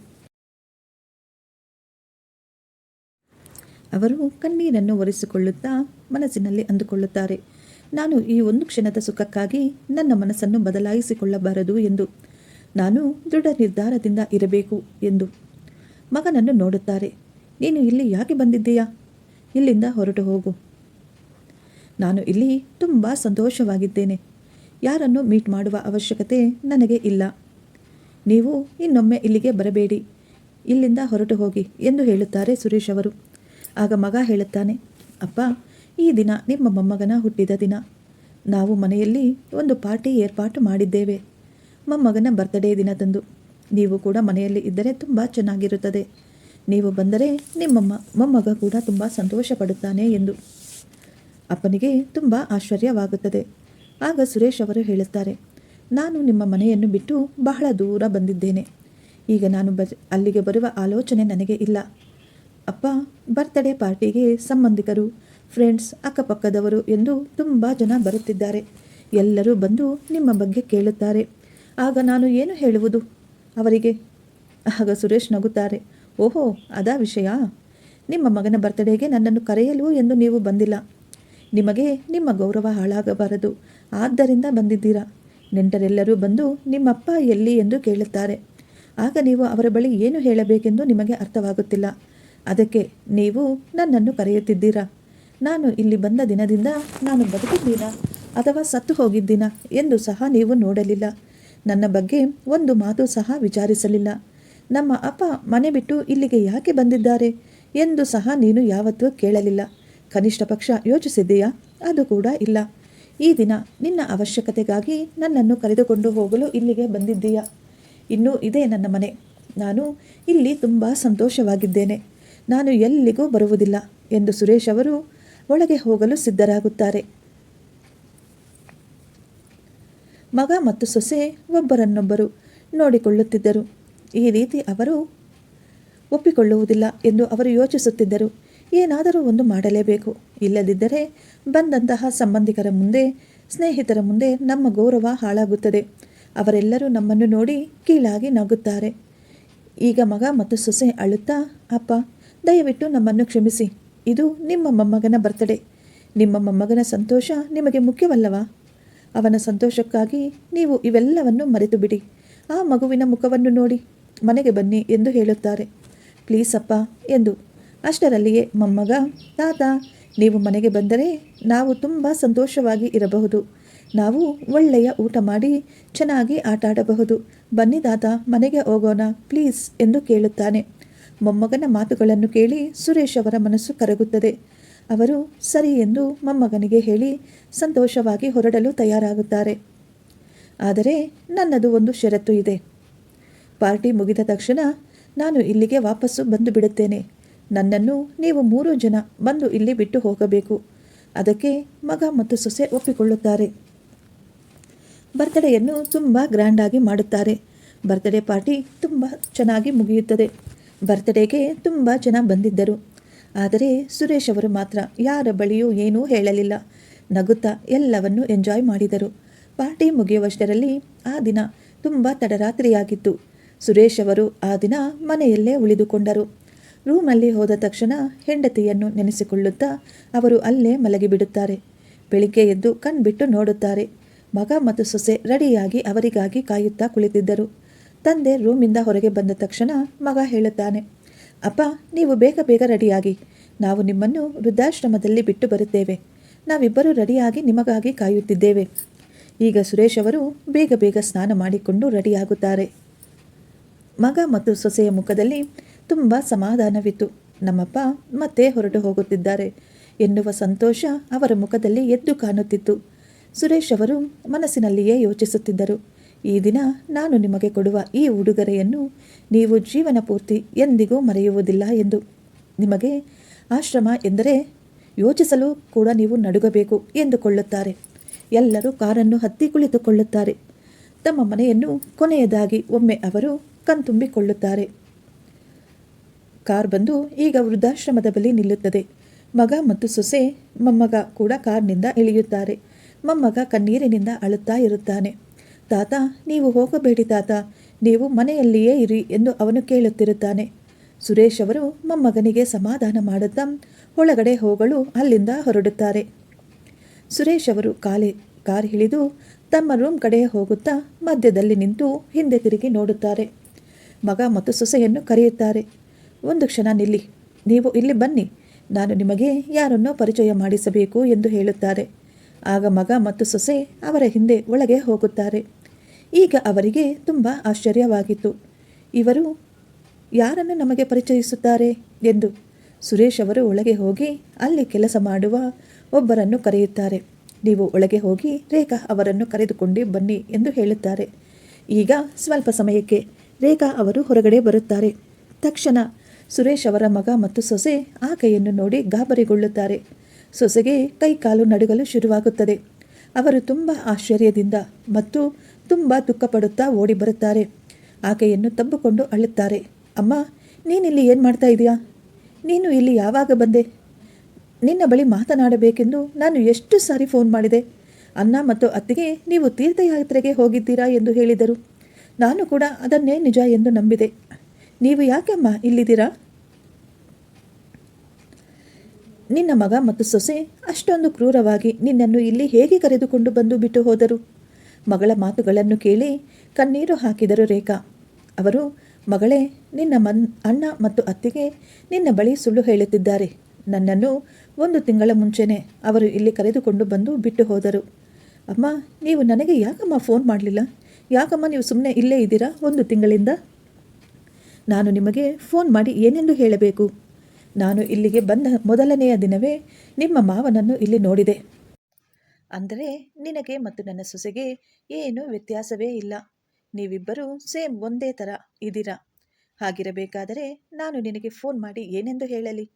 ಅವರು ಕಣ್ಣೀರನ್ನು ಒರೆಸಿಕೊಳ್ಳುತ್ತಾ ಮನಸ್ಸಿನಲ್ಲಿ ಅಂದುಕೊಳ್ಳುತ್ತಾರೆ, ನಾನು ಈ ಒಂದು ಕ್ಷಣದ ಸುಖಕ್ಕಾಗಿ ನನ್ನ ಮನಸ್ಸನ್ನು ಬದಲಾಯಿಸಿಕೊಳ್ಳಬಾರದು ಎಂದು. ನಾನು ದೃಢ ನಿರ್ಧಾರದಿಂದ ಇರಬೇಕು ಎಂದು. ಮಗನನ್ನು ನೋಡುತ್ತಾರೆ. ನೀನು ಇಲ್ಲಿ ಯಾಕೆ ಬಂದಿದ್ದೀಯಾ? ಇಲ್ಲಿಂದ ಹೊರಟು ಹೋಗು. ನಾನು ಇಲ್ಲಿ ತುಂಬ ಸಂತೋಷವಾಗಿದ್ದೇನೆ. ಯಾರನ್ನು ಮೀಟ್ ಮಾಡುವ ಅವಶ್ಯಕತೆ ನನಗೆ ಇಲ್ಲ. ನೀವು ಇನ್ನೊಮ್ಮೆ ಇಲ್ಲಿಗೆ ಬರಬೇಡಿ. ಇಲ್ಲಿಂದ ಹೊರಟು ಹೋಗಿ ಎಂದು ಹೇಳುತ್ತಾರೆ ಸುರೇಶ್ ಅವರು. ಆಗ ಮಗ ಹೇಳುತ್ತಾನೆ, ಅಪ್ಪ, ಈ ದಿನ ನಿಮ್ಮ ಮೊಮ್ಮಗನ ಹುಟ್ಟಿದ ದಿನ. ನಾವು ಮನೆಯಲ್ಲಿ ಒಂದು ಪಾರ್ಟಿ ಏರ್ಪಾಟು ಮಾಡಿದ್ದೇವೆ. ಮೊಮ್ಮಗನ ಬರ್ತ್ಡೇ ದಿನದಂದು ನೀವು ಕೂಡ ಮನೆಯಲ್ಲಿ ಇದ್ದರೆ ತುಂಬ ಚೆನ್ನಾಗಿರುತ್ತದೆ. ನೀವು ಬಂದರೆ ನಿಮ್ಮ ಮೊಮ್ಮಗ ಕೂಡ ತುಂಬ ಸಂತೋಷ ಪಡುತ್ತಾನೆ ಎಂದು. ಅಪ್ಪನಿಗೆ ತುಂಬ ಆಶ್ಚರ್ಯವಾಗುತ್ತದೆ. ಆಗ ಸುರೇಶ್ ಅವರು ಹೇಳುತ್ತಾರೆ, ನಾನು ನಿಮ್ಮ ಮನೆಯನ್ನು ಬಿಟ್ಟು ಬಹಳ ದೂರ ಬಂದಿದ್ದೇನೆ. ಈಗ ನಾನು ಅಲ್ಲಿಗೆ ಬರುವ ಆಲೋಚನೆ ನನಗೆ ಇಲ್ಲ. ಅಪ್ಪ, ಬರ್ತ್ಡೇ ಪಾರ್ಟಿಗೆ ಸಂಬಂಧಿಕರು, ಫ್ರೆಂಡ್ಸ್, ಅಕ್ಕಪಕ್ಕದವರು ಎಂದು ತುಂಬ ಜನ ಬರುತ್ತಿದ್ದಾರೆ. ಎಲ್ಲರೂ ಬಂದು ನಿಮ್ಮ ಬಗ್ಗೆ ಕೇಳುತ್ತಾರೆ. ಆಗ ನಾನು ಏನು ಹೇಳುವುದು ಅವರಿಗೆ? ಆಗ ಸುರೇಶ್ ನಗುತ್ತಾರೆ. ಓಹೋ, ಅದಾ ವಿಷಯ. ನಿಮ್ಮ ಮಗನ ಬರ್ತ್ಡೇಗೆ ನನ್ನನ್ನು ಕರೆಯಲು ಎಂದು ನೀವು ಬಂದಿಲ್ಲ. ನಿಮಗೆ ನಿಮ್ಮ ಗೌರವ ಹಾಳಾಗಬಾರದು, ಆದ್ದರಿಂದ ಬಂದಿದ್ದೀರಾ. ನೆಂಟರೆಲ್ಲರೂ ಬಂದು ನಿಮ್ಮಪ್ಪ ಎಲ್ಲಿ ಎಂದು ಕೇಳುತ್ತಾರೆ. ಆಗ ನೀವು ಅವರ ಬಳಿ ಏನು ಹೇಳಬೇಕೆಂದು ನಿಮಗೆ ಅರ್ಥವಾಗುತ್ತಿಲ್ಲ. ಅದಕ್ಕೆ ನೀವು ನನ್ನನ್ನು ಕರೆಯುತ್ತಿದ್ದೀರಾ. ನಾನು ಇಲ್ಲಿ ಬಂದ ದಿನದಿಂದ ನಾನು ಬದುಕಿದ್ದೀನಾ ಅಥವಾ ಸತ್ತು ಹೋಗಿದ್ದೀನಾ ಎಂದು ಸಹ ನೀವು ನೋಡಲಿಲ್ಲ. ನನ್ನ ಬಗ್ಗೆ ಒಂದು ಮಾತು ಸಹ ವಿಚಾರಿಸಲಿಲ್ಲ. ನಮ್ಮ ಅಪ್ಪ ಮನೆ ಬಿಟ್ಟು ಇಲ್ಲಿಗೆ ಯಾಕೆ ಬಂದಿದ್ದಾರೆ ಎಂದು ಸಹ ನೀನು ಯಾವತ್ತೂ ಕೇಳಲಿಲ್ಲ. ಕನಿಷ್ಠ ಪಕ್ಷ ಯೋಚಿಸಿದ್ದೀಯಾ? ಅದು ಕೂಡ ಇಲ್ಲ. ಈ ದಿನ ನಿನ್ನ ಅವಶ್ಯಕತೆಗಾಗಿ ನನ್ನನ್ನು ಕರೆದುಕೊಂಡು ಹೋಗಲು ಇಲ್ಲಿಗೆ ಬಂದಿದ್ದೀಯಾ? ಇನ್ನೂ ಇದೇ ನನ್ನ ಮನೆ. ನಾನು ಇಲ್ಲಿ ತುಂಬ ಸಂತೋಷವಾಗಿದ್ದೇನೆ. ನಾನು ಎಲ್ಲಿಗೂ ಬರುವುದಿಲ್ಲ ಎಂದು ಸುರೇಶ್ ಅವರು ಒಳಗೆ ಹೋಗಲು ಸಿದ್ಧರಾಗುತ್ತಾರೆ. ಮಗ ಮತ್ತು ಸೊಸೆ ಒಬ್ಬರನ್ನೊಬ್ಬರು ನೋಡಿಕೊಳ್ಳುತ್ತಿದ್ದರು. ಈ ರೀತಿ ಅವರು ಒಪ್ಪಿಕೊಳ್ಳುವುದಿಲ್ಲ ಎಂದು ಅವರು ಯೋಚಿಸುತ್ತಿದ್ದರು. ಏನಾದರೂ ಒಂದು ಮಾಡಲೇಬೇಕು. ಇಲ್ಲದಿದ್ದರೆ ಬಂದಂತಹ ಸಂಬಂಧಿಕರ ಮುಂದೆ, ಸ್ನೇಹಿತರ ಮುಂದೆ ನಮ್ಮ ಗೌರವ ಹಾಳಾಗುತ್ತದೆ. ಅವರೆಲ್ಲರೂ ನಮ್ಮನ್ನು ನೋಡಿ ಕೀಳಾಗಿ ನಗುತ್ತಾರೆ. ಈಗ ಮಗ ಮತ್ತು ಸೊಸೆ ಅಳುತ್ತಾ, ಅಪ್ಪ, ದಯವಿಟ್ಟು ನಮ್ಮನ್ನು ಕ್ಷಮಿಸಿ. ಇದು ನಿಮ್ಮ ಮೊಮ್ಮಗನ ಬರ್ತ್ಡೇ. ನಿಮ್ಮ ಮೊಮ್ಮಗನ ಸಂತೋಷ ನಿಮಗೆ ಮುಖ್ಯವಲ್ಲವಾ? ಅವನ ಸಂತೋಷಕ್ಕಾಗಿ ನೀವು ಇವೆಲ್ಲವನ್ನು ಮರೆತು ಬಿಡಿ. ಆ ಮಗುವಿನ ಮುಖವನ್ನು ನೋಡಿ ಮನೆಗೆ ಬನ್ನಿ ಎಂದು ಹೇಳುತ್ತಾರೆ. ಪ್ಲೀಸ್ ಅಪ್ಪ ಎಂದು. ಅಷ್ಟರಲ್ಲಿಯೇ ಮೊಮ್ಮಗ, ತಾತ, ನೀವು ಮನೆಗೆ ಬಂದರೆ ನಾವು ತುಂಬ ಸಂತೋಷವಾಗಿ ಇರಬಹುದು. ನಾವು ಒಳ್ಳೆಯ ಊಟ ಮಾಡಿ ಚೆನ್ನಾಗಿ ಆಟ ಆಡಬಹುದು. ಬನ್ನಿ ತಾತ, ಮನೆಗೆ ಹೋಗೋಣ ಪ್ಲೀಸ್ ಎಂದು ಕೇಳುತ್ತಾನೆ. ಮೊಮ್ಮಗನ ಮಾತುಗಳನ್ನು ಕೇಳಿ ಸುರೇಶ್ ಅವರ ಮನಸ್ಸು ಕರಗುತ್ತದೆ. ಅವರು ಸರಿ ಎಂದು ಮೊಮ್ಮಗನಿಗೆ ಹೇಳಿ ಸಂತೋಷವಾಗಿ ಹೊರಡಲು ತಯಾರಾಗುತ್ತಾರೆ. ಆದರೆ ನನ್ನದು ಒಂದು ಷರತ್ತು ಇದೆ. ಪಾರ್ಟಿ ಮುಗಿದ ತಕ್ಷಣ ನಾನು ಇಲ್ಲಿಗೆ ವಾಪಸ್ಸು ಬಂದು ಬಿಡುತ್ತೇನೆ. ನನ್ನನ್ನು ನೀವು 3 ಜನ ಬಂದು ಇಲ್ಲಿ ಬಿಟ್ಟು ಹೋಗಬೇಕು. ಅದಕ್ಕೆ ಮಗ ಮತ್ತು ಸೊಸೆ ಒಪ್ಪಿಕೊಳ್ಳುತ್ತಾರೆ. ಬರ್ತ್ಡೇಯನ್ನು ತುಂಬ ಗ್ರ್ಯಾಂಡಾಗಿ ಮಾಡುತ್ತಾರೆ. ಬರ್ತ್ಡೇ ಪಾರ್ಟಿ ತುಂಬ ಚೆನ್ನಾಗಿ ಮುಗಿಯುತ್ತದೆ. ಬರ್ತ್ಡೇಗೆ ತುಂಬ ಜನ ಬಂದಿದ್ದರು. ಆದರೆ ಸುರೇಶ್ ಅವರು ಮಾತ್ರ ಯಾರ ಬಳಿಯೂ ಏನೂ ಹೇಳಲಿಲ್ಲ. ನಗುತ್ತಾ ಎಲ್ಲವನ್ನು ಎಂಜಾಯ್ ಮಾಡಿದರು. ಪಾರ್ಟಿ ಮುಗಿಯುವಷ್ಟರಲ್ಲಿ ಆ ದಿನ ತುಂಬ ತಡರಾತ್ರಿಯಾಗಿತ್ತು. ಸುರೇಶ್ ಅವರು ಆ ದಿನ ಮನೆಯಲ್ಲೇ ಉಳಿದುಕೊಂಡರು. ರೂಮಲ್ಲಿ ಹೋದ ತಕ್ಷಣ ಹೆಂಡತಿಯನ್ನು ನೆನೆಸಿಕೊಳ್ಳುತ್ತಾ ಅವರು ಅಲ್ಲೇ ಮಲಗಿಬಿಡುತ್ತಾರೆ. ಬೆಳಿಗ್ಗೆ ಎದ್ದು ಕಣ್ಬಿಟ್ಟು ನೋಡುತ್ತಾರೆ. ಮಗ ಮತ್ತು ಸೊಸೆ ರೆಡಿಯಾಗಿ ಅವರಿಗಾಗಿ ಕಾಯುತ್ತಾ ಕುಳಿತಿದ್ದರು. ತಂದೆ ರೂಮಿಂದ ಹೊರಗೆ ಬಂದ ತಕ್ಷಣ ಮಗ ಹೇಳುತ್ತಾನೆ, ಅಪ್ಪ, ನೀವು ಬೇಗ ಬೇಗ ರೆಡಿಯಾಗಿ, ನಾವು ನಿಮ್ಮನ್ನು ವೃದ್ಧಾಶ್ರಮದಲ್ಲಿ ಬಿಟ್ಟು ಬರುತ್ತೇವೆ. ನಾವಿಬ್ಬರೂ ರೆಡಿಯಾಗಿ ನಿಮಗಾಗಿ ಕಾಯುತ್ತಿದ್ದೇವೆ. ಈಗ ಸುರೇಶ್ ಅವರು ಬೇಗ ಬೇಗ ಸ್ನಾನ ಮಾಡಿಕೊಂಡು ರೆಡಿಯಾಗುತ್ತಾರೆ. ಮಗ ಮತ್ತು ಸೊಸೆಯ ಮುಖದಲ್ಲಿ ತುಂಬ ಸಮಾಧಾನವಿತ್ತು. ನಮ್ಮಪ್ಪ ಮತ್ತೆ ಹೊರಟು ಹೋಗುತ್ತಿದ್ದಾರೆ ಎನ್ನುವ ಸಂತೋಷ ಅವರ ಮುಖದಲ್ಲಿ ಎದ್ದು ಕಾಣುತ್ತಿತ್ತು. ಸುರೇಶ್ ಅವರು ಮನಸ್ಸಿನಲ್ಲಿಯೇ ಯೋಚಿಸುತ್ತಿದ್ದರು, ಈ ದಿನ ನಾನು ನಿಮಗೆ ಕೊಡುವ ಈ ಉಡುಗೊರೆಯನ್ನು ನೀವು ಜೀವನ ಪೂರ್ತಿ ಎಂದಿಗೂ ಮರೆಯುವುದಿಲ್ಲ ಎಂದು. ನಿಮಗೆ ಆಶ್ರಮ ಎಂದರೆ ಯೋಚಿಸಲು ಕೂಡ ನೀವು ನಡುಗಬೇಕು ಎಂದುಕೊಳ್ಳುತ್ತಾರೆ. ಎಲ್ಲರೂ ಕಾರನ್ನು ಹತ್ತಿ ಕುಳಿತುಕೊಳ್ಳುತ್ತಾರೆ. ತಮ್ಮ ಮನೆಯನ್ನು ಕೊನೆಯದಾಗಿ ಒಮ್ಮೆ ಅವರು ಕಣ್ತುಂಬಿಕೊಳ್ಳುತ್ತಾರೆ. ಕಾರ್ ಬಂದು ಈಗ ವೃದ್ಧಾಶ್ರಮದ ಬಳಿ ನಿಲ್ಲುತ್ತದೆ. ಮಗ ಮತ್ತು ಸೊಸೆ ಮೊಮ್ಮಗ ಕೂಡ ಕಾರ್ನಿಂದ ಇಳಿಯುತ್ತಾರೆ. ಮೊಮ್ಮಗ ಕಣ್ಣೀರಿನಿಂದ ಅಳುತ್ತಾ ಇರುತ್ತಾನೆ. ತಾತ, ನೀವು ಹೋಗಬೇಡಿ ತಾತ, ನೀವು ಮನೆಯಲ್ಲಿಯೇ ಇರಿ ಎಂದು ಅವನು ಕೇಳುತ್ತಿರುತ್ತಾನೆ. ಸುರೇಶ್ ಅವರು ಮೊಮ್ಮಗನಿಗೆ ಸಮಾಧಾನ ಮಾಡುತ್ತಾ ಒಳಗಡೆ ಹೋಗಲು ಅಲ್ಲಿಂದ ಹೊರಡುತ್ತಾರೆ. ಸುರೇಶ್ ಅವರು ಕಾರ್ ಇಳಿದು ತಮ್ಮ ರೂಮ್ ಕಡೆ ಹೋಗುತ್ತಾ ಮಧ್ಯದಲ್ಲಿ ನಿಂತು ಹಿಂದೆ ತಿರುಗಿ ನೋಡುತ್ತಾರೆ. ಮಗ ಮತ್ತು ಸೊಸೆಯನ್ನು ಕರೆಯುತ್ತಾರೆ. ಒಂದು ಕ್ಷಣ ನಿಲ್ಲಿ, ನೀವು ಇಲ್ಲಿ ಬನ್ನಿ, ನಾನು ನಿಮಗೆ ಯಾರನ್ನೋ ಪರಿಚಯ ಮಾಡಿಸಬೇಕು ಎಂದು ಹೇಳುತ್ತಾರೆ. ಆಗ ಮಗ ಮತ್ತು ಸೊಸೆ ಅವರ ಹಿಂದೆ ಒಳಗೆ ಹೋಗುತ್ತಾರೆ. ಈಗ ಅವರಿಗೆ ತುಂಬ ಆಶ್ಚರ್ಯವಾಗಿತ್ತು. ಇವರು ಯಾರನ್ನು ನಮಗೆ ಪರಿಚಯಿಸುತ್ತಾರೆ ಎಂದು. ಸುರೇಶ್ ಅವರು ಒಳಗೆ ಹೋಗಿ ಅಲ್ಲಿ ಕೆಲಸ ಮಾಡುವ ಒಬ್ಬರನ್ನು ಕರೆಯುತ್ತಾರೆ. ನೀವು ಒಳಗೆ ಹೋಗಿ ರೇಖಾ ಅವರನ್ನು ಕರೆದುಕೊಂಡು ಬನ್ನಿ ಎಂದು ಹೇಳುತ್ತಾರೆ. ಈಗ ಸ್ವಲ್ಪ ಸಮಯಕ್ಕೆ ರೇಖಾ ಅವರು ಹೊರಗಡೆ ಬರುತ್ತಾರೆ. ತಕ್ಷಣ ಸುರೇಶ್ ಅವರ ಮಗ ಮತ್ತು ಸೊಸೆ ಆಕೆಯನ್ನು ನೋಡಿ ಗಾಬರಿಗೊಳ್ಳುತ್ತಾರೆ. ಸೊಸೆಗೆ ಕೈ ಕಾಲು ನಡುಗಲು ಶುರುವಾಗುತ್ತದೆ. ಅವರು ತುಂಬ ಆಶ್ಚರ್ಯದಿಂದ ಮತ್ತು ತುಂಬ ದುಃಖಪಡುತ್ತಾ ಓಡಿ ಬರುತ್ತಾರೆ. ಆಕೆಯನ್ನು ತಬ್ಬಿಕೊಂಡು ಅಳುತ್ತಾರೆ. ಅಮ್ಮ, ನೀನಿಲ್ಲಿ ಏನು ಮಾಡ್ತಾ ಇದೆಯಾ? ನೀನು ಇಲ್ಲಿ ಯಾವಾಗ ಬಂದೆ? ನಿನ್ನ ಬಳಿ ಮಾತನಾಡಬೇಕೆಂದು ನಾನು ಎಷ್ಟು ಸಾರಿ ಫೋನ್ ಮಾಡಿದೆ. ಅಣ್ಣ ಮತ್ತು ಅತ್ತಿಗೆ ನೀವು ತೀರ್ಥಯಾತ್ರೆಗೆ ಹೋಗಿದ್ದೀರಾ ಎಂದು ಹೇಳಿದರು. ನಾನು ಕೂಡ ಅದನ್ನೇ ನಿಜ ಎಂದು ನಂಬಿದೆ. ನೀವು ಯಾಕಮ್ಮ ಇಲ್ಲಿದ್ದೀರಾ? ನಿನ್ನ ಮಗ ಮತ್ತು ಸೊಸೆ ಅಷ್ಟೊಂದು ಕ್ರೂರವಾಗಿ ನಿನ್ನನ್ನು ಇಲ್ಲಿ ಹೇಗೆ ಕರೆದುಕೊಂಡು ಬಂದು ಬಿಟ್ಟು ಹೋದರು? ಮಗಳ ಮಾತುಗಳನ್ನು ಕೇಳಿ ಕಣ್ಣೀರು ಹಾಕಿದರು ರೇಖಾ. ಅವರು, ಮಗಳೇ, ನಿನ್ನ ಅಣ್ಣ ಮತ್ತು ಅತ್ತಿಗೆ ನಿನ್ನ ಬಳಿ ಸುಳ್ಳು ಹೇಳುತ್ತಿದ್ದಾರೆ. ನನ್ನನ್ನು 1 ತಿಂಗಳ ಮುಂಚೆನೇ ಅವರು ಇಲ್ಲಿ ಕರೆದುಕೊಂಡು ಬಂದು ಬಿಟ್ಟು ಹೋದರು. ಅಮ್ಮ, ನೀವು ನನಗೆ ಯಾಕಮ್ಮ ಫೋನ್ ಮಾಡಲಿಲ್ಲ? ಯಾಕಮ್ಮ ನೀವು ಸುಮ್ಮನೆ ಇಲ್ಲೇ ಇದ್ದೀರಾ 1 ತಿಂಗಳಿಂದ? ನಾನು ನಿಮಗೆ ಫೋನ್ ಮಾಡಿ ಏನೆಂದು ಹೇಳಬೇಕು? ನಾನು ಇಲ್ಲಿಗೆ ಬಂದ ಮೊದಲನೆಯ ದಿನವೇ ನಿಮ್ಮ ಮಾವನನ್ನು ಇಲ್ಲಿ ನೋಡಿದೆ. ಅಂದರೆ ನಿನಗೆ ಮತ್ತು ನನ್ನ ಸೊಸೆಗೆ ಏನೂ ವ್ಯತ್ಯಾಸವೇ ಇಲ್ಲ. ನೀವಿಬ್ಬರೂ ಸೇಮ್ ಒಂದೇ ಥರ ಇದ್ದೀರಾ. ಹಾಗಿರಬೇಕಾದರೆ ನಾನು ನಿನಗೆ ಫೋನ್ ಮಾಡಿ ಏನೆಂದು ಹೇಳಲಿ?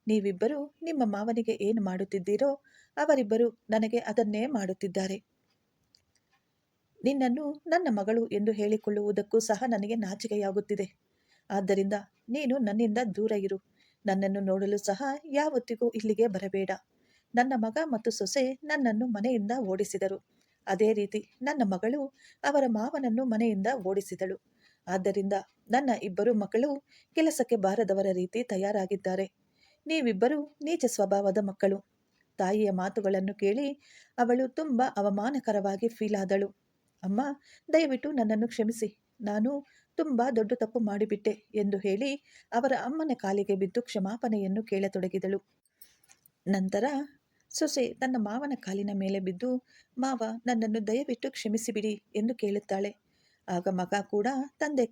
ನೀವಿಬ್ಬರೂ ನಿಮ್ಮ ಮಾವನಿಗೆ ಏನು ಮಾಡುತ್ತಿದ್ದೀರೋ ಅವರಿಬ್ಬರು ನನಗೆ ಅದನ್ನೇ ಮಾಡುತ್ತಿದ್ದಾರೆ. ನಿನ್ನನ್ನು ನನ್ನ ಮಗಳು ಎಂದು ಹೇಳಿಕೊಳ್ಳುವುದಕ್ಕೂ ಸಹ ನನಗೆ ನಾಚಿಕೆಯಾಗುತ್ತಿದೆ. ಆದ್ದರಿಂದ ನೀನು ನನ್ನಿಂದ ದೂರ ಇರು. ನನ್ನನ್ನು ನೋಡಲು ಸಹ ಯಾವತ್ತಿಗೂ ಇಲ್ಲಿಗೆ ಬರಬೇಡ. ನನ್ನ ಮಗ ಮತ್ತು ಸೊಸೆ ನನ್ನನ್ನು ಮನೆಯಿಂದ ಓಡಿಸಿದರು. ಅದೇ ರೀತಿ ನನ್ನ ಮಗಳು ಅವರ ಮಾವನನ್ನು ಮನೆಯಿಂದ ಓಡಿಸಿದಳು. ಆದ್ದರಿಂದ ನನ್ನ ಇಬ್ಬರು ಮಕ್ಕಳು ಕೆಲಸಕ್ಕೆ ಬಾರದವರ ರೀತಿ ತಯಾರಾಗಿದ್ದಾರೆ. ನೀವಿಬ್ಬರೂ ನೀಚ ಸ್ವಭಾವದ ಮಕ್ಕಳು. ತಾಯಿಯ ಮಾತುಗಳನ್ನು ಕೇಳಿ ಅವಳು ತುಂಬ ಅವಮಾನಕರವಾಗಿ ಫೀಲ್ ಆದಳು. ಅಮ್ಮ, ದಯವಿಟ್ಟು ನನ್ನನ್ನು ಕ್ಷಮಿಸಿ. ನಾನು ತುಂಬ ದೊಡ್ಡ ತಪ್ಪು ಮಾಡಿಬಿಟ್ಟೆ ಎಂದು ಹೇಳಿ ಅವರ ಅಮ್ಮನ ಕಾಲಿಗೆ ಬಿದ್ದು ಕ್ಷಮಾಪಣೆಯನ್ನು ಕೇಳತೊಡಗಿದಳು. ನಂತರ ಸೊಸೆ ತನ್ನ ಮಾವನ ಕಾಲಿನ ಮೇಲೆ ಬಿದ್ದು, ಮಾವ, ನನ್ನನ್ನು ದಯವಿಟ್ಟು ಕ್ಷಮಿಸಿಬಿಡಿ ಎಂದು ಕೇಳುತ್ತಾಳೆ. ಆಗ ಮಗ ಕೂಡ ತಂದೆ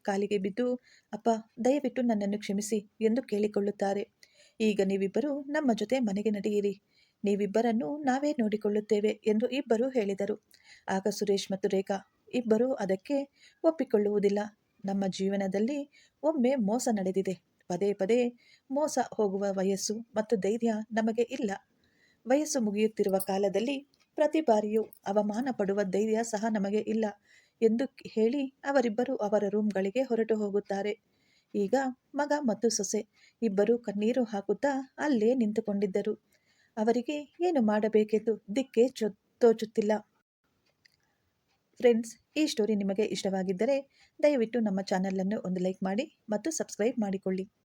ಕಾಲಿಗೆ ಬಿದ್ದು, ಅಪ್ಪ, ದಯವಿಟ್ಟು ನನ್ನನ್ನು ಕ್ಷಮಿಸಿ ಎಂದು ಕೇಳಿಕೊಳ್ಳುತ್ತಾರೆ. ಈಗ ನೀವಿಬ್ಬರು ನಮ್ಮ ಜೊತೆ ಮನೆಗೆ ನಡೆಯಿರಿ, ನೀವಿಬ್ಬರನ್ನು ನಾವೇ ನೋಡಿಕೊಳ್ಳುತ್ತೇವೆ ಎಂದು ಇಬ್ಬರು ಹೇಳಿದರು. ಆಗ ಸುರೇಶ್ ಮತ್ತು ರೇಖಾ ಇಬ್ಬರೂ ಅದಕ್ಕೆ ಒಪ್ಪಿಕೊಳ್ಳುವುದಿಲ್ಲ. ನಮ್ಮ ಜೀವನದಲ್ಲಿ ಒಮ್ಮೆ ಮೋಸ ನಡೆದಿದೆ. ಪದೇ ಪದೇ ಮೋಸ ಹೋಗುವ ವಯಸ್ಸು ಮತ್ತು ಧೈರ್ಯ ನಮಗೆ ಇಲ್ಲ. ವಯಸ್ಸು ಮುಗಿಯುತ್ತಿರುವ ಕಾಲದಲ್ಲಿ ಪ್ರತಿ ಬಾರಿಯೂ ಅವಮಾನ ಪಡುವ ಧೈರ್ಯ ಸಹ ನಮಗೆ ಇಲ್ಲ ಎಂದು ಹೇಳಿ ಅವರಿಬ್ಬರು ಅವರ ರೂಮ್ಗಳಿಗೆ ಹೊರಟು ಹೋಗುತ್ತಾರೆ. ಈಗ ಮಗ ಮತ್ತು ಸೊಸೆ ಇಬ್ಬರು ಕಣ್ಣೀರು ಹಾಕುತ್ತಾ ಅಲ್ಲೇ ನಿಂತುಕೊಂಡಿದ್ದರು. ಅವರಿಗೆ ಏನು ಮಾಡಬೇಕೆಂದು ದಿಕ್ಕೇ ತೋಚುತ್ತಿಲ್ಲ. ಫ್ರೆಂಡ್ಸ್, ಈ ಸ್ಟೋರಿ ನಿಮಗೆ ಇಷ್ಟವಾಗಿದ್ದರೆ ದಯವಿಟ್ಟು ನಮ್ಮ ಚಾನಲನ್ನು ಒಂದು ಲೈಕ್ ಮಾಡಿ ಮತ್ತು ಸಬ್ಸ್ಕ್ರೈಬ್ ಮಾಡಿಕೊಳ್ಳಿ.